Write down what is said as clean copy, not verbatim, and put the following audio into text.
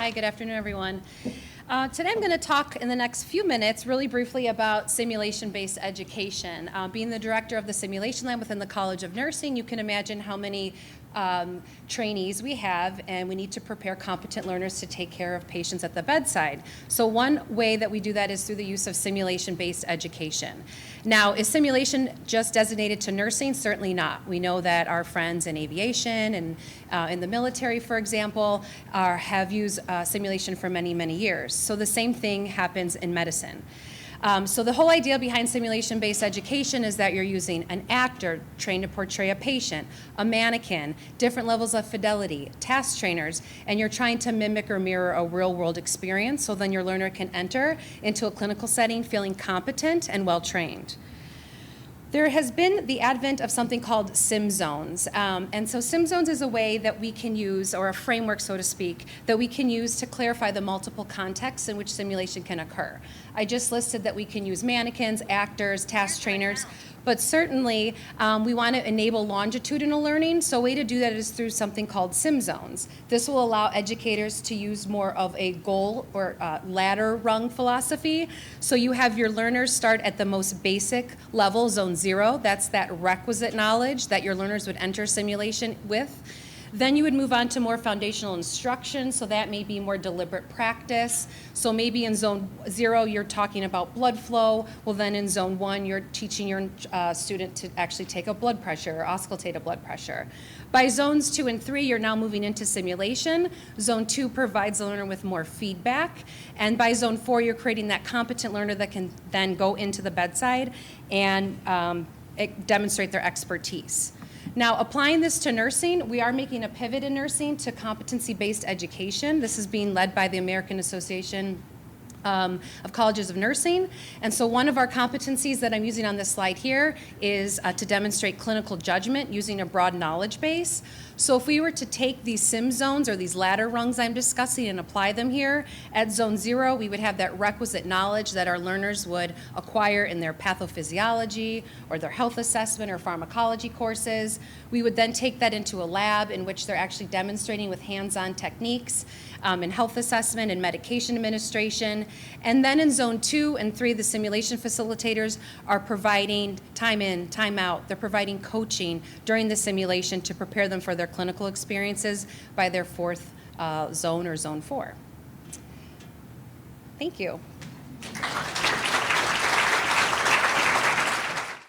Hi, good afternoon, everyone. Today I'm going to talk in the next few minutes really briefly about simulation-based education. Being the director of the simulation lab within the College of Nursing, you can imagine how many trainees we have, and we need to prepare competent learners to take care of patients at the bedside. So one way that we do that is through the use of simulation-based education. Now, is simulation just designated to nursing? Certainly not. We know that our friends in aviation and in the military, for example, have used simulation for many, many years. So the same thing happens in medicine. So the whole idea behind simulation-based education is that you're using an actor trained to portray a patient, a mannequin, different levels of fidelity, task trainers, and you're trying to mimic or mirror a real-world experience so then your learner can enter into a clinical setting feeling competent and well-trained. There has been the advent of something called SimZones. And so SimZones is a way that we can use, or a framework, so to speak, that we can use to clarify the multiple contexts in which simulation can occur. I just listed that we can use mannequins, actors, task trainers, but certainly we want to enable longitudinal learning, so a way to do that is through something called SimZones. This will allow educators to use more of a goal or ladder rung philosophy. So you have your learners start at the most basic level, zone 0. That's that requisite knowledge that your learners would enter simulation with. Then you would move on to more foundational instruction, so that may be more deliberate practice. So maybe in zone 0, you're talking about blood flow. Well, then in zone 1, you're teaching your student to actually take a blood pressure or auscultate a blood pressure. By zones 2 and 3, you're now moving into simulation. Zone 2 provides the learner with more feedback. And by zone 4, you're creating that competent learner that can then go into the bedside and demonstrate their expertise. Now, applying this to nursing, we are making a pivot in nursing to competency-based education. This is being led by the American Association of Colleges of Nursing. And so one of our competencies that I'm using on this slide here is to demonstrate clinical judgment using a broad knowledge base. So if we were to take these SimZones or these ladder rungs I'm discussing and apply them here, at zone 0, we would have that requisite knowledge that our learners would acquire in their pathophysiology or their health assessment or pharmacology courses. We would then take that into a lab in which they're actually demonstrating with hands-on techniques in health assessment and medication administration. And then in zone 2 and 3, the simulation facilitators are providing time in, time out. They're providing coaching during the simulation to prepare them for their clinical experiences by their 4th zone or zone 4. Thank you.